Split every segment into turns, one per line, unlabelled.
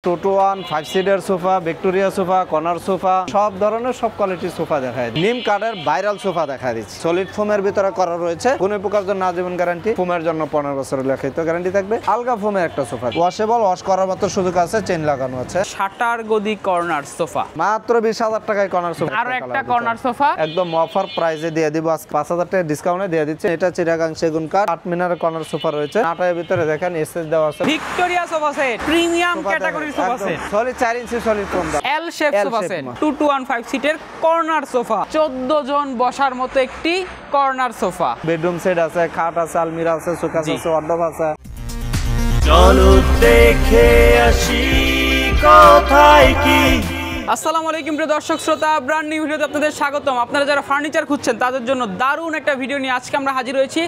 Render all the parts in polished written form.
টোটোয়ান 5 seater sofa, Victoria sofa, corner sofa, সব ধরনের সব কোয়ালিটির সোফা দেখায়। নিম কাঠের ভাইরাল সোফা দেখা দিচ্ছি। সলিড ফোমের ভিতরে করা রয়েছে। কোনো প্রকার জন্য আজীবন গ্যারান্টি। ফোমের জন্য 15 বছরের লিখিত গ্যারান্টি থাকবে। আলগা ফোমের একটা সোফা, ওয়াশেবল, ওয়াশ করার মতো সুযোগ আছে, চেইন লাগানো আছে।
শাটার গদি কর্নার সোফা
মাত্র 20,000 টাকায় কর্নার সোফা।
আর একটা কর্নার সোফা
একদম অফার প্রাইসে দিয়ে দিব। আজকে 5,000 টাকা ডিসকাউন্টে দিয়ে দিচ্ছে। এটা চিটাগাং সেগুন কাঠ, 8 মিনার কর্নার সোফা রয়েছে। আটার ভিতরে দেখেন এসএস দেওয়া আছে।
ভিক্টোরিয়া সোফা সেট, প্রিমিয়াম ক্যাটাগরির সোফা সেট,
4 ইঞ্চি সলিড ফোম দাও।
এল শেপ সোফা সেট, 2215 সিটের কর্নার সোফা, 14 জন বসার মতো একটি কর্নার সোফা।
বেডরুম সেট আছে, খাট আছে, আলমিরা আছে, সুকাস আছে, ওয়ার্ডরোব আছে।
চলো দেখে আসি কোথায় কি।
আসসালামু আলাইকুম প্রিয় দর্শক শ্রোতা, ব্র্যান্ড নিউ ভিডিওতে আপনাদের স্বাগতম। আপনারা যারা ফার্নিচার খুঁজছেন তাদের জন্য দারুণ একটা ভিডিও নিয়ে আজকে আমরা হাজির হয়েছি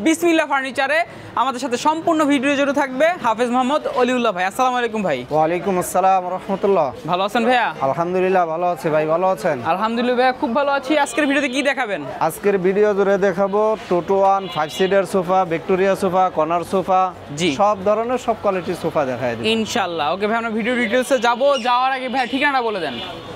বিসমিল্লাহ ফার্নিচারে। আমাদের সাথে সম্পূর্ণ ভিডিও জুড়ে থাকবে হাফেজ মোহাম্মদ অলিউল্লাহ ভাই। আসসালামু আলাইকুম ভাই।
ওয়ালাইকুম আসসালাম রাহমাতুল্লাহ।
ভালো আছেন ভাইয়া?
আলহামদুলিল্লাহ ভালো আছি ভাই, ভালো আছেন?
আলহামদুলিল্লাহ ভাইয়া খুব ভালো আছি। আজকের ভিডিওতে কি দেখাবেন?
আজকের ভিডিও জুড়ে দেখাবো টোটোয়ান 5 seater sofa, Victoria sofa, corner sofa,
জি
সব ধরনের সব কোয়ালিটির সোফা দেখায় দিই
ইনশাআল্লাহ। ওকে ভাই, আমরা ভিডিও ডিটেইলসে যাবো। যাওয়ার আগে ভাই ঠিকানাটা বলে দেন।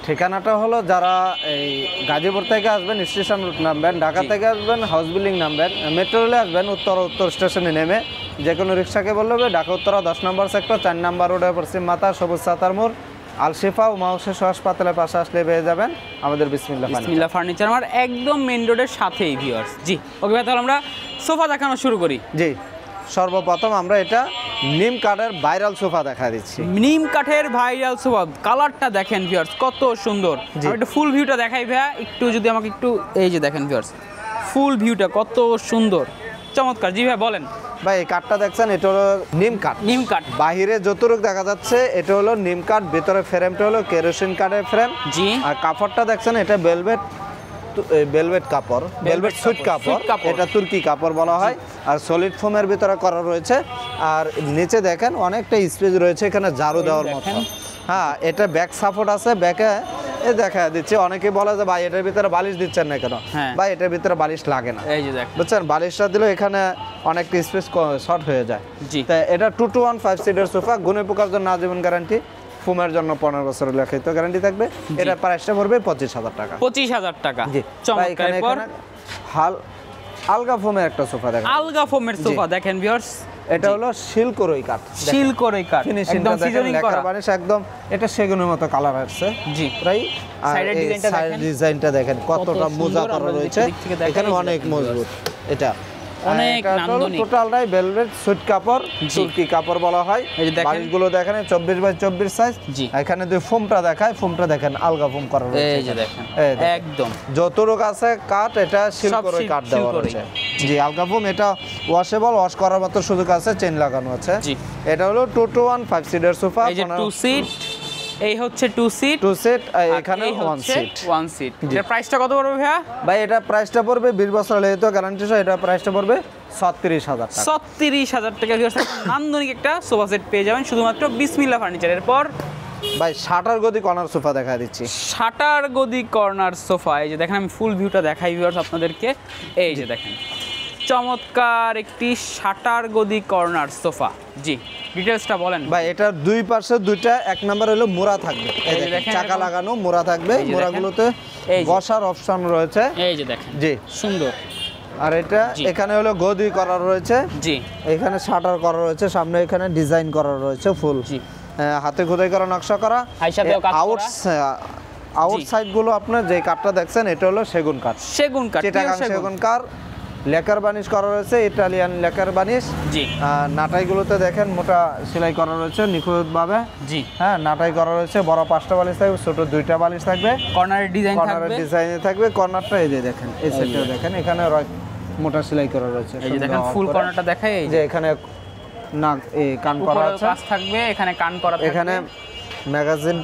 ঠিকানাটা হলো, যারা এই গাজীপুর থেকে আসবেন স্টেশন রুট নামবেন, ঢাকা থেকে আসবেন হাউস বিল্ডিং নামবেন, মেট্রো রেলে আসবেন উত্তর স্টেশনে নেমে যে কোনো রিক্সাকে বললে হবে ঢাকা উত্তরা 10 নম্বর সেক্টর 4 নম্বর রোডের পশ্চিম মাথা সবুজ সাতার মোড় আল শিফা ও মাউসের হাসপাতালের পাশে আসলে পেয়ে যাবেন আমাদের বিসমিল্লাহ
ফার্নিচার। আমার একদম মেইন রোডের সাথেই ভিউয়ার্স। জি ওকে ভাই, তাহলে আমরা সোফা দেখানো শুরু করি।
জি, সর্বপ্রথম আমরা এটা নিম কাঠের ভাইরাল সোফা দেখা দিচ্ছি।
নিম কাঠের ভাইরাল সোফা, কালারটা দেখেন ভিউয়ার্স কত সুন্দর। একটু ফুল ভিউটা দেখাই ভাইয়া, একটু যদি আমাকে একটু, এই যে দেখেন ভিউয়ার্স ফুল ভিউটা কত সুন্দর, চমৎকার। জি ভাই বলেন।
ভাই এই কাঠটা দেখছেন, এটা হলো নিম কাঠ।
নিম কাঠ
বাহিরে যতটুকু দেখা যাচ্ছে এটা হলো নিম কাঠ, ভিতরে ফ্রেমটা হলো কেরোসিন কাঠের ফ্রেম।
জি,
আর কাপড়টা দেখছেন এটা ভেলভেট কাপড়, ভেলভেট সুইট কাপড়, এটা তুর্কি কাপড় বলা হয়। আর সলিড ফোমের ভিতরে করা রয়েছে। আর নিচে দেখেন অনেকটা স্পেস রয়েছে এখানে ঝাড়ু দেওয়ার মতো। হ্যাঁ, এটা ব্যাক সাপোর্ট আছে, ব্যাকে এ দেখা দিচ্ছে। অনেকে বলে যে ভাই এটার ভিতরে বালিশ দিচ্ছেন না কেন? ভাই এটার ভিতরে বালিশ লাগে না,
এই যে দেখেন
বুঝছেন। বালিশটা দিলে এখানে অনেকটা স্পেস শর্ট হয়ে যায়।
জি,
তাই এটা 2215 সিটার সোফা, গুণে পোকার জন্য আজীবন গ্যারান্টি, ফোমের জন্য 15 বছরের লিখিত গ্যারান্টি থাকবে। এটা প্রাইসটা পড়বে 25,000 টাকা।
25,000 টাকা।
জি,
চমৎকার। এরপর
আলগা ফোমের একটা সোফা দেখেন।
আলগা ফোমের সোফা দেখেন ভিউয়ার্স,
এটা হলো শিলকরই কাঠ,
শিলকরই কাঠ, একদম সিজনিং করা,
বানিশ একদম এটা সেগুনের মতো কালার আসছে।
জি,
প্রায়
সাইডের
ডিজাইনটা দেখেন কতটা মোজা করা রয়েছে, এখানে অনেক মজবুত। এটা
অনেক নান্দনিক,
টোটালটাই ভেলভেট সুইট কাপড়, তুর্কি কাপড় বলা হয়।
এই যে দেখেন
বালিশগুলো দেখেন 24x24 সাইজ।
জি,
এখানে যে ফোমটা দেখায়, ফোমটা দেখেন আলগা ফোম করা রয়েছে।
এই যে দেখেন একদম
যতটুক আছে কাঠ, এটা শিলকরই কাঠ দেওয়া রয়েছে। জি, আলগা ফোম, এটা ওয়াশেবল, ওয়াশ করার মতো সুযোগ আছে, চেইন লাগানো আছে।
জি,
এটা হলো 221 সিটার সোফা।
এই যে 2 সিট, এই হচ্ছে 2 সিট,
2 সিট, এখানে 1 সিট।
1 সিট। এর প্রাইসটা কত পড়বে ভাইয়া?
ভাই এটা প্রাইসটা পড়বে 20 বছর লিখিত গ্যারান্টি সহ, এটা প্রাইসটা পড়বে 36,000 টাকা।
36,000 টাকা নান্দনিক একটা সোফা সেট পেয়ে যাবেন শুধুমাত্র বিসমিল্লাহ ফার্নিচার। এরপর
ভাই শাটার গদি কর্নার সোফা দেখা দিচ্ছি।
শাটার গদি কর্নার সোফা, এই যে দেখেন আমি ফুল ভিউটা দেখাই ভিউয়ার্স আপনাদেরকে। এই যে দেখেন চমৎকার একটি শাটার গদি কর্নার সোফা। জি, ডিটেইলসটা বলেন
ভাই। এটা দুই পাশে দুইটা, এক নাম্বার হলো মোড়া থাকবে, এই যে
দেখেন
চাকা লাগানো মোড়া থাকবে, মোড়াগুলোতে বসার অপশন রয়েছে।
এই যে দেখেন
জি
সুন্দর।
আর এটা এখানে হলো গদি করা রয়েছে।
জি,
এখানে শাটার করা রয়েছে, সামনে এখানে ডিজাইন করা রয়েছে ফুল। জি, হাতে খোদাই করা, নকশা করা। আউটসাইড গুলো আপনার যে কাঠটা দেখছেন এটা হলো সেগুন কাঠ, চিটাগাং সেগুন কাঠ। লেকার বানিশ করা রয়েছে, ইটালিয়ান লেকার বানিশ। জি, নাটাইগুলোতে দেখেন মোটা সেলাই করা রয়েছে নিখুঁত ভাবে। জি, হ্যাঁ, নাটাই করা রয়েছে। বড় 5টা বালিশ থাকবে, ছোট 2টা বালিশ থাকবে।
কর্নারের ডিজাইন থাকবে,
কর্নারের ডিজাইনে থাকবে। কর্নারটা এই যে দেখেন, এই সাইডটা দেখেন, এখানে মোটা সেলাই করা রয়েছে।
এই যে দেখেন ফুল কর্নারটা দেখাই, এই
যে এখানে নাক এই কান করা আছে,
পাশ থাকবে, এখানে কান করা থাকবে।
এখানে ম্যাগাজিন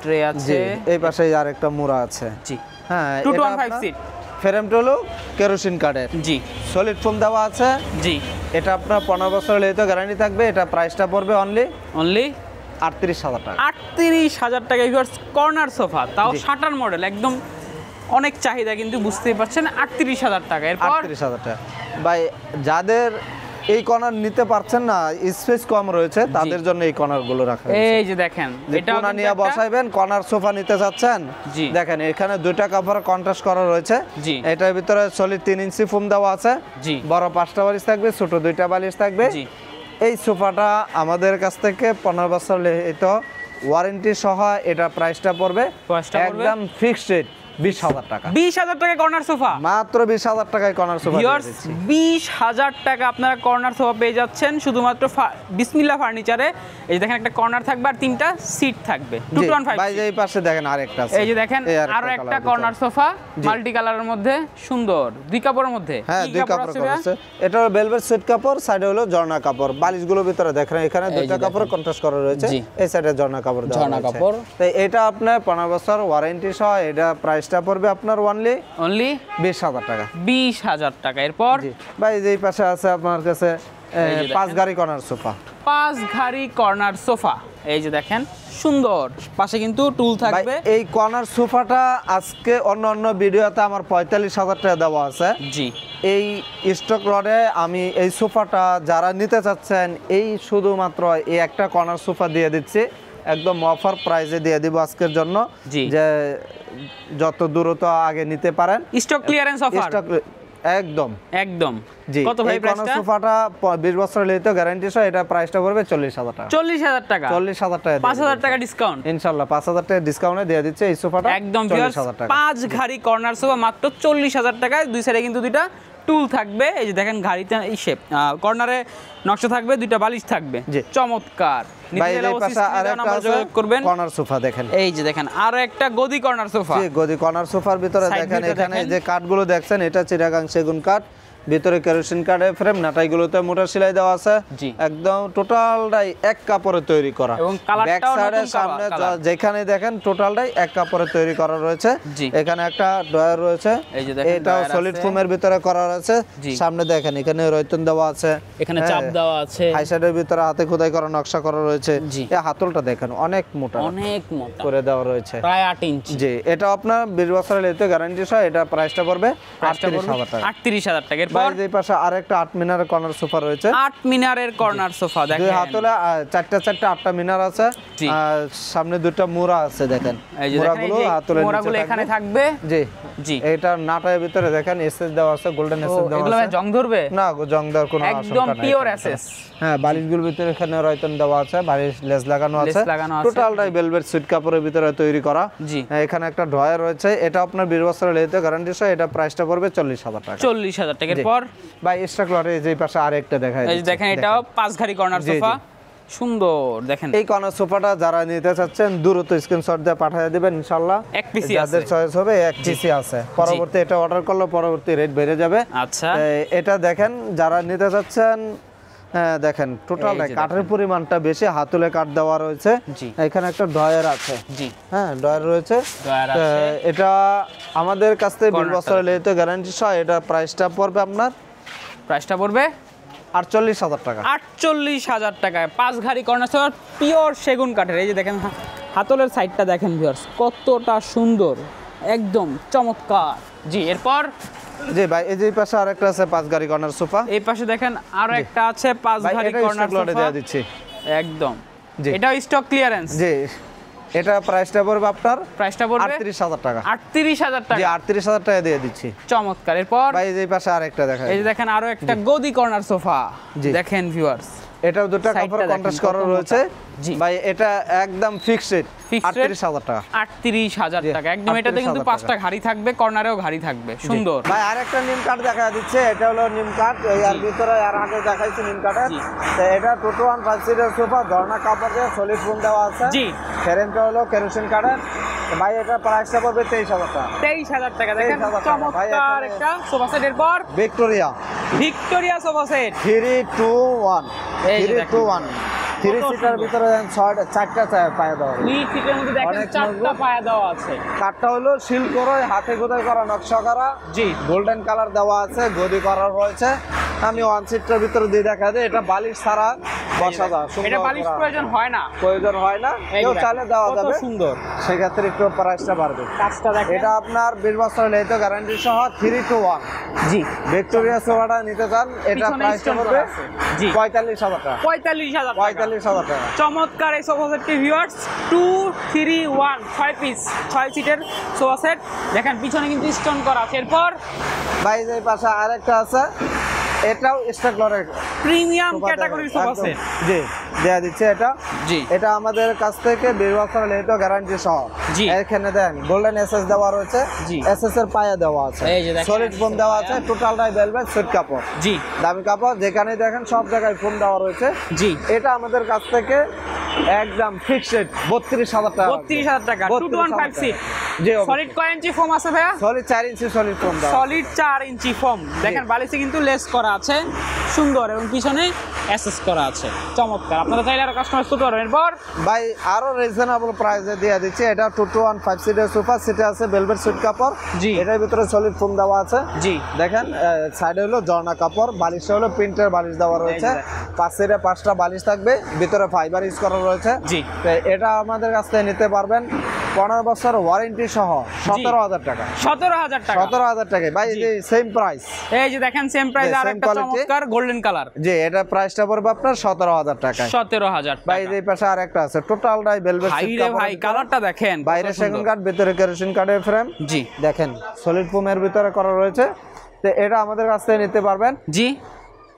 ট্রে আছে, এই পাশে আরেকটা মোড়া আছে। জি, হ্যাঁ,
215 সিট।
ফ্রেমটা হলো কেরোসিন কাঠের। জি, সলিড ফোম দেওয়া আছে। জি, এটা আপনার 15 বছর লিখিত গ্যারান্টি থাকবে। এটা প্রাইসটা পড়বে অনলি 38,000 টাকা।
38,000 টাকা ভিউয়ার্স, কর্নার সোফা, তাও শাটার মডেল, একদম অনেক চাহিদা কিন্তু বুঝতেই পারছেন। 38,000 টাকা। এরপর
38,000 টাকা। ভাই যাদের এই কর্নার নিতে পারছেন না, স্পেস কম রয়েছে, তাদের জন্য এই কর্নার গুলো রাখা হয়েছে।
এই যে দেখেন
এটা নিয়ে বসাইবেন, কর্নার সোফা নিতে চাচ্ছেন,
জি
দেখেন এখানে দুইটা কাপড় কন্ট্রাস্ট করা রয়েছে।
জি
এটার ভিতরে সলিড 3 ইঞ্চি ফোম দেওয়া আছে,
জি
বড় 5টা বালিশ থাকবে, ছোট 2টা বালিশ থাকবে।
জি
এই সোফাটা আমাদের কাছ থেকে 15 বছর তো ওয়ারেন্টি সহ এটা প্রাইসটা পড়বে একদম ফিক্সড রেট 20,000 টাকা।
20,000 টাকা কর্নার সোফা,
মাত্র 20,000 টাকায় কর্নার সোফা দিয়ে দিচ্ছি।
20,000 টাকা আপনারা কর্নার সোফা পেয়ে যাচ্ছেন শুধুমাত্র বিসমিল্লাহ ফার্নিচারে। এই যে দেখেন একটা কর্নার থাকবে আর 3টা সিট থাকবে। 215
ভাই এই পাশে দেখেন আরেকটা আছে,
এই যে দেখেন আরো একটা কর্নার সোফা মাল্টি কালারের মধ্যে সুন্দর, 2 কাপড়ের মধ্যে।
হ্যাঁ 2 কাপড় আছে, এটা হলো ভেলভেট সুইট কাপড়, সাইডে হলো ঝর্ণা কাপড়। বালিশগুলোর ভিতরে দেখেন এখানে 2টা কাপড় কন্ট্রাস্ট করা রয়েছে, এই সাইডে ঝর্ণা কাপড় দেওয়া রয়েছে। তো এটা আপনার 15 বছর ওয়ারেন্টি সহ এটা প্রাইসটা পড়বে আপনার অনলি 20,000 টাকা।
20,000 টাকা। এরপর
ভাই এই পাশে আছে আপনার কাছে 5 গাড়ি কর্নার সোফা,
5 গাড়ি কর্নার সোফা। এই যে দেখেন সুন্দর, পাশে কিন্তু টুল থাকবে।
এই কর্নার সোফাটা আজকে অন্য ভিডিওতে আমার 45,000 টাকা দেওয়া আছে।
জি
এই স্টক রডে আমি এই সোফাটা যারা নিতে চাচ্ছেন এই শুধুমাত্র এই একটা কর্নার সোফা দিয়ে দিচ্ছি, একদম অফার প্রাইসে দিয়ে দিব আজকের জন্য, যে যত দ্রুত আগে নিতে পারেন।
স্টক ক্লিয়ারেন্স অফার
একদম
একদম।
জি
কত ভাই প্রাইসটা?
সোফাটা 20 বছর লিখিত গ্যারান্টি সহ এটা প্রাইসটা পড়বে 40,000 টাকা।
40,000 টাকা,
40,000 টাকা,
5,000 টাকা ডিসকাউন্ট
ইনশাআল্লাহ। 5,000 টাকা ডিসকাউন্টে দিয়ে দিচ্ছে এই সোফাটা
একদম।
40,000 টাকা
5 গাড়ি কর্নার সোফা মাত্র 40,000 টাকায়। দুই সাইডে কিন্তু 2টা টুল থাকবে। এই যে দেখেন গাড়িতে এই শেপ, কর্নারে নকশা থাকবে, 2টা বালিশ থাকবে, চমৎকার।
ভাই এই পাশে আরেকটা আছে কর্নার সোফা, দেখেন
এই যে দেখেন আরো একটা গদি কর্নার সোফা।
জি গদি কর্নার সোফার ভিতরে দেখেন এখানে যে কাঠগুলো দেখছেন এটা চিটাগাং সেগুন কাঠ, ভিতরে কেরোসিন কাঠের ফ্রেম, নাটাইগুলোতে মোটা সেলাই দেওয়া আছে, একদম টোটালটাই এক কাপড়ে তৈরি করা,
এবং
ব্যাক সাইডে সামনে যেখানে দেখেন টোটালটাই এক কাপড়ে তৈরি করা রয়েছে। এখানে একটা ডয়ার রয়েছে, এটাও সলিড ফোমের ভিতরে করা রয়েছে। সামনে দেখেন এখানে রয়তন দেওয়া আছে,
এখানে চাপ দেওয়া আছে,
হাই সাইডের ভিতরে হাতে খোদাই করা নকশা করা রয়েছে। এই হাতলটা দেখেন অনেক মোটা করে দেওয়া রয়েছে,
প্রায় 8 ইঞ্চি।
জি এটা আপনার 20 বছরের লিখিত গ্যারান্টি সহ এটা প্রাইসটা পড়বে 38,000 টাকা।
38,000 টাকা।
এই পাশে আরেকটা 8 মিনারের কর্নার সোফা রয়েছে,
8 মিনারের কর্নার সোফা দেখেন,
দুই হাতলে 8টা মিনার আছে, আর সামনে 2টা মোড়া আছে। দেখেন মোড়াগুলো হাতলে
মোড়াগুলো এখানে থাকবে। জি
জি এটা নাটার ভিতরে দেখেন এসএস দেওয়া আছে, গোল্ডেন এসএস দেওয়া আছে।
এগুলো জং ধরবে না?
জং দেওয়ার কোনো আশঙ্কা নাই,
একদম পিওর এসএস।
হ্যাঁ বালিশগুলোর ভিতরে এখানে রয়তন দেওয়া আছে, বালিশ লেস লাগানো আছে, টোটালটাই ভেলভেট সুইট কাপড়ের ভিতরে তৈরি করা। এখানে একটা ড্রয়ার রয়েছে, এটা আপনার 20 বছরের লিখিত গ্যারান্টি সহ এটা প্রাইসটা পড়বে 40,000 টাকা।
40,000 টাকার পর
ভাই এক্সট্রা ক্লরে যে পাশে আরেকটা দেখাই
এই দেখেন এটাও 5 গাড়ি কর্নার সোফা, সুন্দর দেখেন।
এই কর্নার সোফাটা যারা নিতে চাচ্ছেন দ্রুত স্ক্রিনশট দিয়ে পাঠিয়ে দিবেন, ইনশাআল্লাহ
এক পিসি আছে,
যাদের চয়েস হবে এক পিসি আছে। পরবর্তী এটা অর্ডার করলে পরবর্তী রেট বেড়ে যাবে।
আচ্ছা
এটা দেখেন যারা নিতে চাচ্ছেন, হ্যাঁ দেখেন টোটাল কাঠের পরিমাণটা বেশি, হাতুলে কাঠ দেওয়া রয়েছে। এখানে একটা ড্রয়ার আছে, হ্যাঁ ড্রয়ার রয়েছে। এটা আমাদের কাছ থেকে 20 বছরের লিখিত গ্যারান্টি সহ এটা প্রাইসটা পড়বে আপনার 48,000 টাকা।
48,000 টাকায় 5 গাড়ি কর্নার সোফা পিওর সেগুন কাঠের। এই যে দেখেন হাতলের সাইডটা দেখেন ভিউয়ার্স, কতটা সুন্দর, একদম চমৎকার। জি এরপর
ভাই এই যে পাশে আরেকটা আছে 5 গাড়ি কর্নার সোফা,
এই পাশে দেখেন আরো একটা আছে 5 গাড়ি কর্নার সোফা
দিয়ে দিচ্ছি
একদম। এটাও স্টক ক্লিয়ারেন্স।
জি এটা প্রাইসটা পড়বে আপনার
38,000
টাকা।
38,000 টাকা,
জি 38,000 টাকা দিয়ে দিচ্ছি।
চমৎকার। এরপর
ভাই এই পাশে আরেকটা দেখাই,
এই যে দেখেন আরো একটা গদি কর্নার সোফা দেখেন ভিউয়ার্স,
এটাও 2টা কাপড় কন্ট্রাস্ট করা রয়েছে। ভাই এটা একদম ফিক্সড 38,000 টাকা।
38,000 টাকা একদম। এটাতে কিন্তু 5টা ঘাড়ি থাকবে, কর্নারেও ঘাড়ি থাকবে, সুন্দর।
ভাই আরেকটা নিম কাঠ দেখা দিচ্ছে, এটা হলো নিম কাঠ, এর ভিতরে আর আগে দেখাইছি নিম কাঠের। তো এটা 215 সিটের সোফা, ঝর্ণা কাপড় দিয়ে সলিড ফোম দেওয়া আছে। জি ফ্রেমটা হলো কেরোসিন কাঠের। ভাই এটা প্রাইসটা পড়বে 23,000 টাকা।
23,000 টাকা দেখেন, চমৎকার একটা সোফা সেট। এরপর
ভিক্টোরিয়া
সোফা সেট
3-2-1 3-2-1 3 সিটার ভিতরে 4টা পায়া দেওয়া,
3 সিটের মধ্যে দেখেন 4টা পায়া দেওয়া আছে।
কাঠটা হলো শিল করে হাতে খোদাই করা, নকশা করা, জি গোল্ডেন কালার দেওয়া আছে, গদি করা রয়েছে। আমি 1 সিটার ভিতরে দিয়ে দেখা দেয়, এটা বালিশ ছাড়া বসা যায়, সুন্দর
এটা বালিশ
করা।
প্রয়োজন হয় না,
প্রয়োজন হয় না,
এই
কেউ
দেখেন,
চাইলে দেওয়া
কত
যাবে,
সুন্দর
সেক্ষেত্রে একটু প্রাইসটা বাড়বে।
কাজটা দেখেন।
এটা আপনার 20 বছর লেহিত গ্যারান্টি সহ 3 to 1
জি
ভিক্টোরিয়া সোফাটা নিতে চান, এটা
পিছনে
প্রাইসটা
stone
পড়বে
করা আছে। জি
45,000 টাকা।
45,000 টাকা।
45,000 টাকা।
চমৎকার এই সোফা সেটটি ভিউয়ার্স 2 3 1 6 পিস 6 সিটের সোফা সেট দেখেন, পিছনে কিন্তু স্টোন করা আছে। এরপর
ভাই এই পাশে আরেকটা আছে, এটাও স্টেকলরের
প্রিমিয়াম ক্যাটাগরির সোফা সেট।
জি দেয়া দিচ্ছে এটা।
জি
এটা আমাদের কাছ থেকে 20 বছর লেহিত গ্যারান্টি সহ।
জি।
এখানে দেন গোল্ডেন এসএস দেওয়া রয়েছে,
জি।
এসএস এর পায়া দেওয়া আছে,
এই যে দেখেন,
সলিড ফোম দেওয়া আছে, টোটালটাই ভেলভেট সুইট কাপড়,
জি
দামি কাপড়, যেখানে দেখেন সব জায়গায় ফোম দেওয়া রয়েছে।
জি
এটা আমাদের কাছ থেকে একদম ফিক্সড 32,000 টাকা।
32,000 টাকা 2215 সিট।
জি
সলিড কয় ইঞ্চি ফোম আছে ভাইয়া?
সলিড 4 ইঞ্চি সলিড ফোম দেওয়া।
সলিড 4 ইঞ্চি ফোম দেখেন, বালিশে কিন্তু লেস করা আছে সুন্দর, এবং পিছনে অ্যাসেস করা আছে চমৎকার। আপনারা চাইলে আরো কাস্টমাইজ করতে পারবেন। এরপর
ভাই আরো রিজনেবল প্রাইসে দিয়ে দিচ্ছে, এটা 215 সিটের সোফা, সিটে আছে ভেলভেট সুইট কাপড়,
জি।
এটার ভিতরে সলিড ফোম দেওয়া আছে।
জি
দেখেন সাইডে হলো ঝর্ণা কাপড়, বালিশটা হলো প্রিন্টের বালিশ দেওয়া রয়েছে,
এই যে।
পাঁচ সাইডে 5টা বালিশ থাকবে, ভিতরে ফাইবার ইউজ করা রয়েছে।
জি।
তো এটা আমাদের কাছ থেকে নিতে পারবেন 15 বছর ওয়ারেন্টি সহ 17,000 টাকা।
17,000 টাকা।
17,000 টাকা ভাই,
জি।
এই সেম প্রাইস।
এই যে দেখেন সেম প্রাইস,
জি,
আর
same
একটা
quality।
চমৎকার গোল্ডেন কালার।
জি এটা প্রাইসটা পড়বে আপনার 17,000 টাকায়।
17,000
ভাই
টাকা।
এই পাশে আরেকটা আছে, টোটালটাই ভেলভেট
ভাই
সুইট
রে
কাপড়,
ভাই, কালারটা দেখেন কত
বাইরে সেগুন
সুন্দর।
কাঠ, ভিতরে কেরোসিন কাঠের ফ্রেম।
জি
দেখেন সলিড ফোমের ভিতরে করা রয়েছে। তো এটা আমাদের কাছ থেকে নিতে পারবেন
জি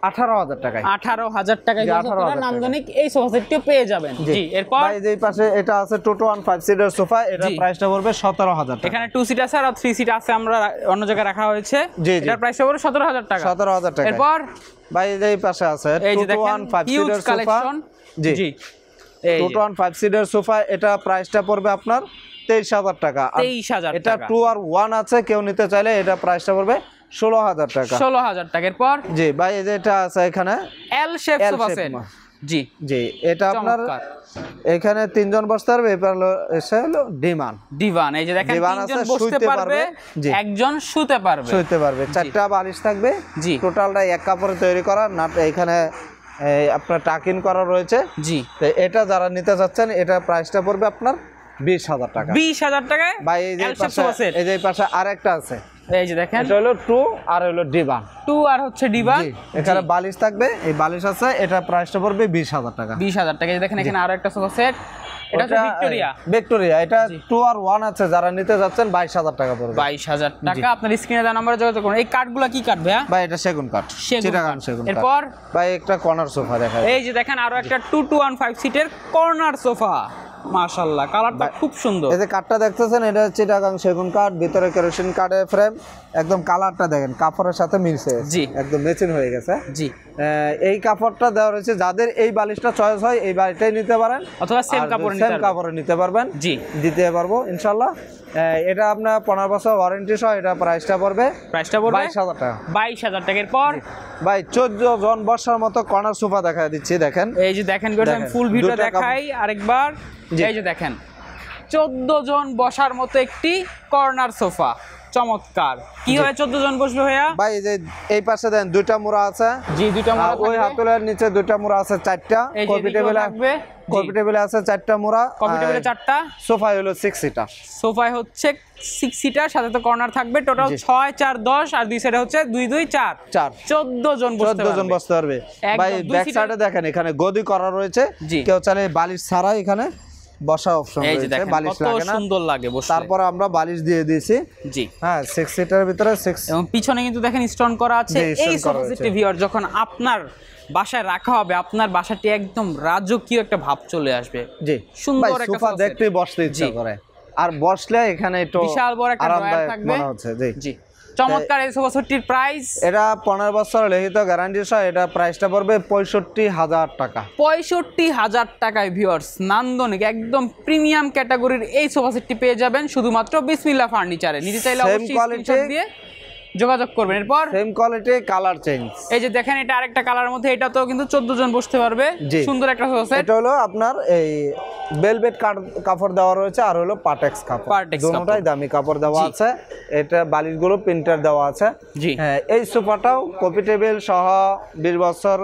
18,000 টাকায়।
18,000 টাকায়
জি, 18,000 টাকা।
নান্দনিক এই সোফা সেটটিও পেয়ে যাবেন। জি এরপর
ভাই এই পাশে এটা আছে 215 সিটের সোফা, এটা
জি।
প্রাইসটা পড়বে 17,000 টাকা।
এখানে 2 সিট আছে আর 3 সিট আছে, আমরা অন্য জায়গায় রাখা হয়েছে।
জি, জি।
এটার প্রাইস হবে 17,000 টাকা।
17,000 টাকা।
এরপর
ভাই এই পাশে আছে
এই যে দেখেন
215
হিউজ
সিটের সোফা।
কালেকশন।
জি
জি এই যে
215 সিটের সোফা, এটা প্রাইসটা পড়বে আপনার 23,000 টাকা। আর
23,000
এটা
টাকা।
2 আর 1 আছে, কেউ নিতে চাইলে এটা প্রাইসটা পড়বে 16,000 টাকা।
16,000 টাকা। এরপর
জি ভাই এই যে এটা আছে এখানে,
এল shape
L
sofa
shape
set.
মা।
জি
জি এটা আপনার
চমৎকার।
এখানে 3 জন বসতে পারবে, এবার হলো এসে হলো ডিমান
ডিভান, এই যে দেখেন
ডিভান
3
আছে,
জন বসতে
শুইতে
পারবে,
পারবে। জি।
একজন শুতে পারবে।
শুইতে পারবে, 4টা বালিশ থাকবে।
জি।
টোটালটা এক কাপড়ে তৈরি করা, না এখানে আপনার টাকিন করা রয়েছে।
জি
তো এটা যারা নিতে চাচ্ছেন, এটা প্রাইসটা পড়বে আপনার 20,000 টাকা।
20,000 টাকায়
ভাই এই যে
এল শেপ
পাশে,
সোফা সেট।
এই যে পাশে আরেকটা আছে,
এই যে দেখেন
এটা হলো 2 আর হলো ডিভান।
2 আর হচ্ছে ডিভান।
জি, এখানে বালিশ থাকবে, এই বালিশ আছে, এটা প্রাইসটা পড়বে 20,000 টাকা।
20,000 টাকা। এই যে দেখেন এখানে আরো একটা সোফা সেট, এটা হচ্ছে ভিক্টোরিয়া।
ভিক্টোরিয়া, এটা 2 আর 1 আছে, যারা নিতে যাচ্ছেন 22,000 টাকা পড়বে।
22,000 টাকা। আপনার স্ক্রিনে দেওয়া নম্বরে যোগাযোগ করুন। এই কাঠগুলো কি কাঠ ভাইয়া?
ভাই এটা সেগুন কাঠ,
সেগুন
চিটাগাং
কাঠ।
সেগুন কাঠ।
এরপর
ভাই একটা কর্নার সোফা দেখা যায়।
এই যে দেখেন আরো একটা 2215 সিটের কর্নার সোফা, মাশাআল্লাহ কালারটা খুব সুন্দর।
এই যে কাঠটা দেখতেছেন, এটা চিটাগাং সেগুন কাঠ, ভিতরে কেরোসিন কাঠের ফ্রেম, একদম কালারটা দেখেন কাপড়ের সাথে মিলছে,
জি।
একদম ম্যাচিং হয়ে গেছে।
জি
এই কাপড়টা দেওয়া রয়েছে, যাদের এই বালিশটা চয়েস হয় এই বালিশটাই নিতে পারেন,
অথবা সেম কাপড় নিতে
সেম
পারবেন।
কাপড়ে নিতে পারবেন।
জি
দিতে পারবো ইনশাল্লাহ। এটা আপনার 15 বছর ওয়ারেন্টি সহ, এটা প্রাইসটা পড়বে
প্রাইসটা পড়বে
22,000 টাকা।
22,000 টাকার পর
ভাই 14 জন বসার মতো কর্নার সোফা দেখা দিচ্ছি, দেখেন।
এই যে দেখেন আমি
দেখেন,
ফুল ভিডিও
দুইটা
দেখাই আরেকবার।
জি।
এই যে দেখেন 14 জন বসার মতো একটি কর্নার সোফা, চমৎকার। কি হয় 14 জন বসবে ভাইয়া?
ভাই এই যে এই পাশে দেন 2টা মুড়া আছে।
জি 2টা মোড়া
আর ওই
থাকবে।
হাতলের নিচে 2টা মুড়া আছে, 4টা।
এই যে
কফি
এদিকেও
টেবিলে
থাকবে। জি।
কফি টেবিলে আছে 4টা মুড়া।
কফি টেবিলে 4টা,
সোফা হলো 6 সিটার।
সোফায় হচ্ছে 6 সিটার, সাথে তো কর্নার থাকবে। টোটাল
জি।
6 4 10, আর দুই সাইডে হচ্ছে 2 2 4
4
14 জন বসতে
14 জন
পারবে।
বসতে পারবে।
একদম
ভাই
দুই
ব্যাক
সিটার-
সাইডে দেখেন, এখানে গদি করা রয়েছে।
জি।
কেউ চাইলে বালিশ ছাড়া এখানে বসা অপশন
এই যে
রয়েছে,
দেখেন
বালিশ
কত
লাগে না।
সুন্দর লাগে বসে।
তারপরে আমরা বালিশ দিয়ে দিয়েছি।
জি
হ্যাঁ 6 সিটার ভিতরে 6।
এবং পিছনে কিন্তু দেখেন স্টোন করা আছে।
জি, stone
এই
করা
সোফা
রয়েছে।
সেটটি ভিউয়ার যখন আপনার বাসায় রাখা হবে, আপনার বাসাটি একদম রাজকীয় একটা ভাব চলে আসবে।
জি
সুন্দর
ভাই,
একটা
সোফা
sofa set।
দেখতে বসতে ইচ্ছা
জি।
করে, আর বসলে এখানে একটু
বিশাল বড় একটা ড্রয়ার
আরামদায়ক
থাকবে।
মনে হচ্ছে। জি
জি চমৎকার এই সোফা সেটটির প্রাইস
এটা 15 বছর লিখিত গ্যারান্টি সহ, এটা প্রাইসটা পড়বে 65,000 টাকা।
65,000 টাকায় ভিউয়ার্স নান্দনিক একদম প্রিমিয়াম ক্যাটাগরির এই সোফা সেটটি পেয়ে যাবেন শুধুমাত্র বিসমিল্লাহ ফার্নিচারে। নিতে চাইলে
Same
অবশ্যই
quality।
স্ক্রিনশট দিয়ে যোগাযোগ করবেন। এরপর
সেম কোয়ালিটি, কালার চেঞ্জ।
এই যে দেখেন এটা আরেকটা কালারের মধ্যে, এটাতেও কিন্তু 14 জন বসতে পারবে।
জি।
সুন্দর একটা সোফা সেট।
এটা হলো আপনার এই ভেলভেট কাপড় দেওয়া রয়েছে, আর হলো পাটেক্স কাপড়।
পার্টেক্স
দুটোটাই দামি কাপড় দেওয়া
জি।
আছে। এটা বালিশগুলো প্রিন্টার দেওয়া আছে।
জি।
হ্যাঁ এই সোফাটাও কফি টেবিল সহ 20 বছর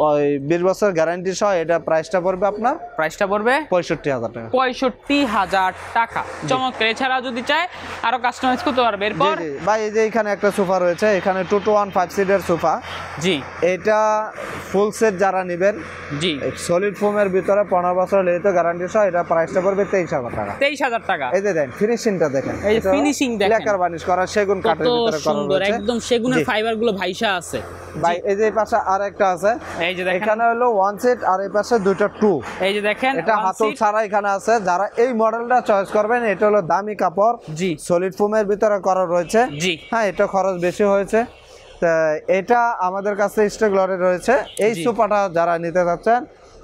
ওই 20 বছর গ্যারান্টি সহ এটা প্রাইসটা পড়বে আপনার
প্রাইসটা পড়বে
65,000 টাকা।
65,000 টাকা। চমৎকার। এছাড়া যদি চায় আরো কাস্টমাইজ করতে পারবে। এরপর
জি ভাই এই যে এখানে একটা সোফা রয়েছে, এখানে 2 to 1 5 সিটের সোফা।
জি
এটা ফুল সেট যারা নেবেন,
জি
সলিড ফোমের ভিতরে 15 বছর লেতো গ্যারান্টি সহ এটা প্রাইসটা পড়বে 23,000 টাকা।
23,000 টাকা।
এই যে দেখেন ফিনিশিংটা দেখেন,
এই যে ফিনিশিং দেখেন,
লেকার বানিশ করা সেগুন কাঠের
কত
ভিতরে করা
সুন্দর,
রয়েছে
একদম সেগুনের ফাইবার গুলো ভাইসা আছে।
ভাই এই যে এই পাশে আরেকটা আছে,
এই যে দেখেন
এখানে হলো 1 সেট আর এই পাশে দুটো 2।
এই যে দেখেন
এটা হাতল ছাড়া এখানে আছে। যারা এই মডেলটা চয়েস করবেন, এটা হলো দামি কাপড়,
জি
সলিড ফোমের ভিতরে করা রয়েছে।
জি
হ্যাঁ এটা খরচ বেশি হয়েছে, তা এটা আমাদের কাছে স্টক লটে রয়েছে। এই সোফাটা যারা নিতে চাচ্ছেন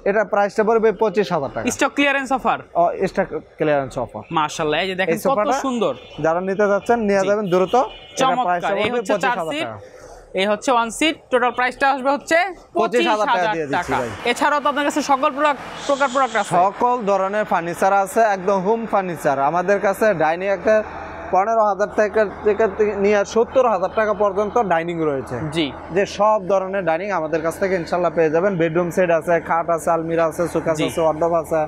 এটা প্রাইসটা পড়বে 25,000 টাকা।
স্টক ক্লিয়ারেন্স অফার,
ও স্টক ক্লিয়ারেন্স অফার।
মাশাআল্লাহ। এই যে দেখেন
এই
কত
সোফাটা
সুন্দর,
যারা নিতে যাচ্ছেন নিয়ে যাবেন দ্রুত। এটা প্রাইসটা
চমৎকার। এই
পড়বে
হচ্ছে 4
25,000
সিট,
টাকা।
এই হচ্ছে 1 সিট। টোটাল প্রাইসটা আসবে হচ্ছে
25,000 টাকা দিয়ে
25,000
দিচ্ছি
টাকা।
ভাই।
এছাড়াও তো আপনার কাছে সকল প্রকার প্রোডাক্ট আছে।
সকল ধরনের ফার্নিচার আছে, একদম হোম ফার্নিচার। আমাদের কাছে ডাইনিং একটা 15,000 টাকা থেকে নিয়ে 70,000 টাকা পর্যন্ত ডাইনিং রয়েছে।
জি
যে সব ধরনের ডাইনিং আমাদের কাছ থেকে ইনশাল্লাহ পেয়ে যাবেন। বেডরুম সেট আছে, খাট আছে, আলমিরা আছে, সুকাস আছে, ওয়ার্ডরোব আছে,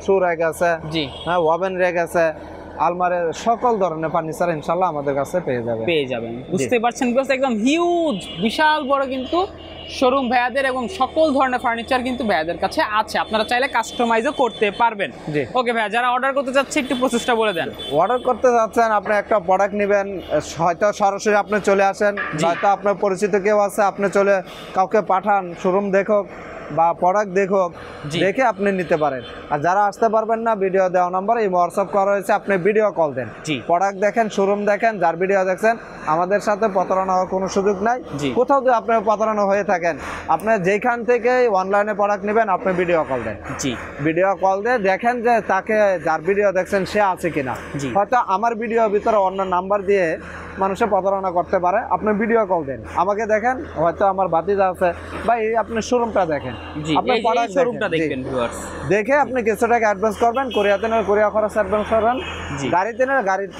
শু র‍্যাক আছে,
জি
হ্যাঁ ওভেন র‍্যাক আছে, আলমারি, সকল ধরনের ফার্নিচার ইনশাল্লাহ আমাদের কাছে পেয়ে যাবেন।
বুঝতে পারছেন বিকজ একদম হিউজ, বিশাল বড় কিন্তু শোরুম ভাইয়াদের, এবং সকল ধরনের ফার্নিচার কিন্তু ভাইয়াদের কাছে আছে। আপনারা চাইলে কাস্টমাইজও করতে পারবেন।
জি
ওকে ভাইয়া, যারা অর্ডার করতে চাচ্ছে একটু প্রসেসটা বলে দেন।
অর্ডার করতে যাচ্ছেন, আপনি একটা প্রোডাক্ট নেবেন, হয়তো সরাসরি আপনি চলে আসেন, হয়তো আপনার পরিচিত কেউ আছে, আপনি চলে কাউকে পাঠান, শোরুম দেখো বা প্রোডাক্ট দেখো, দেখে আপনি নিতে পারেন। আর যারা আসতে পারবেন না, ভিডিও দেওয়া নাম্বার এই হোয়াটসঅ্যাপ করা হয়েছে, আপনি ভিডিও কল দেন, প্রোডাক্ট দেখেন, শোরুম দেখেন, যার ভিডিও দেখছেন। আমাদের সাথে প্রতারণা হওয়ার কোনো সুযোগ নাই। কোথাও যদি আপনার প্রতারণা হয়ে থাকেন, আপনি যেখান থেকে অনলাইনে প্রোডাক্ট নেবেন, আপনি ভিডিও কল দেন। ভিডিও কল দিয়ে দেখেন যে তাকে, যার ভিডিও দেখছেন সে আছে কিনা। হয়তো আমার ভিডিওর ভিতরে অন্য নাম্বার দিয়ে মানুষে প্রতারণা করতে পারে। আপনি ভিডিও কল দেন, আমাকে দেখেন, হয়তো আমার ভাতিজা আছে, বা এই আপনি শোরুমটা দেখেন, আপনি প্রোডাক্ট দেখবেন, দেখে আপনি কিছু টাকা অ্যাডভান্স করবেন, কোরিয়াতে নিলে কোরিয়া খরচ অ্যাডভান্স করবেন, গাড়িতে নিলে গাড়ির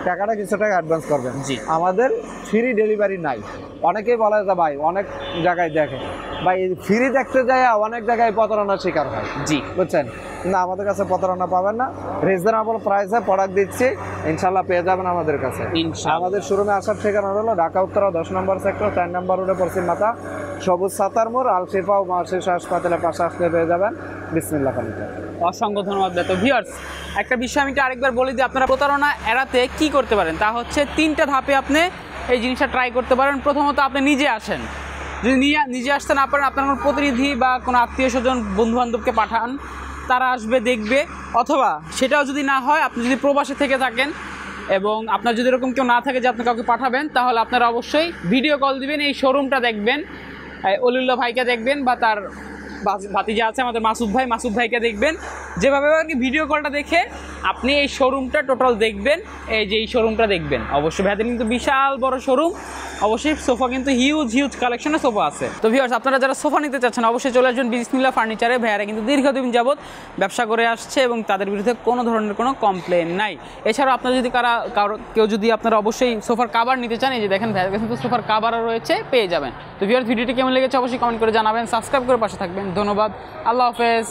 টাকাটা কিছু টাকা অ্যাডভান্স করবেন। আমাদের ফ্রি ডেলিভারি নাই। অনেকেই বলে যে ভাই অনেক জায়গায় দেখে, ভাই ফ্রি দেখতে যায় অনেক জায়গায় প্রতারণার শিকার হয়। বুঝছেন না, আমাদের কাছে প্রতারণা পাবেন না। রিজনেবল প্রাইসে প্রোডাক্ট দিচ্ছি, ইনশাল্লাহ পেয়ে যাবেন আমাদের কাছে। আমাদের শোরুমে আসার ঠিকানা হলো ঢাকা উত্তরা 10 নম্বর সেক্টর 4 নম্বর রোডে, পশ্চিম মাথা, সবুজ সাতার মোড়, আল শিফা ও মহাশিশু হাসপাতালের পাশে আসলে পেয়ে যাবেন বিসমিল্লাহ ফার্নিচার।
অসংখ্য ধন্যবাদ। তো ভিউয়ার্স, একটা বিষয় আমি আরেকবার বলে দিই, আপনারা প্রতারণা এড়াতে কি করতে পারেন, তা হচ্ছে 3টা ধাপে আপনি এই জিনিসটা ট্রাই করতে পারেন। প্রথমত আপনি নিজে আসেন, যদি নিজে আসতে না পারেন, আপনার কোনো প্রতিনিধি বা কোনো আত্মীয় স্বজন বন্ধু বান্ধবকে পাঠান, তারা আসবে দেখবে। অথবা সেটাও যদি না হয়, আপনি যদি প্রবাসে থেকে থাকেন এবং আপনার যদি এরকম কেউ না থাকে যে আপনি কাউকে পাঠাবেন, তাহলে আপনারা অবশ্যই ভিডিও কল দিবেন, এই শোরুমটা দেখবেন, অলিউল্লাহ ভাইকে দেখবেন, বা তার ভাতিজা আছে আমাদের মাসুদ ভাইকে দেখবেন। যেভাবে আর কি ভিডিও কলটা দেখে আপনি এই শোরুমটা টোটাল দেখবেন। এই যে এই শোরুমটা দেখবেন, অবশ্যই ভাইদের কিন্তু বিশাল বড় শোরুম, অবশ্যই সোফা কিন্তু হিউজ কালেকশনের সোফা আছে। তো ভিউয়ার্স, আপনারা যারা সোফা নিতে চাচ্ছেন অবশ্যই চলে আসবেন বিসমিল্লাহ ফার্নিচারে। ভাইয়ারা কিন্তু দীর্ঘদিন যাবত ব্যবসা করে আসছে এবং তাদের বিরুদ্ধে কোনো ধরনের কোনো কমপ্লেন নাই। এছাড়াও আপনারা যদি কেউ যদি আপনারা অবশ্যই সোফার কাভার নিতে চান, এই যে দেখেন ভাইয়ের কাছে কিন্তু সোফার কাভারও রয়েছে, পেয়ে যাবেন। তো ভিউয়ার্স, ভিডিওটি কেমন লেগেছে অবশ্যই কমেন্ট করে জানাবেন, সাবস্ক্রাইব করে পাশে থাকবেন। ধন্যবাদ, আল্লাহ হাফেজ।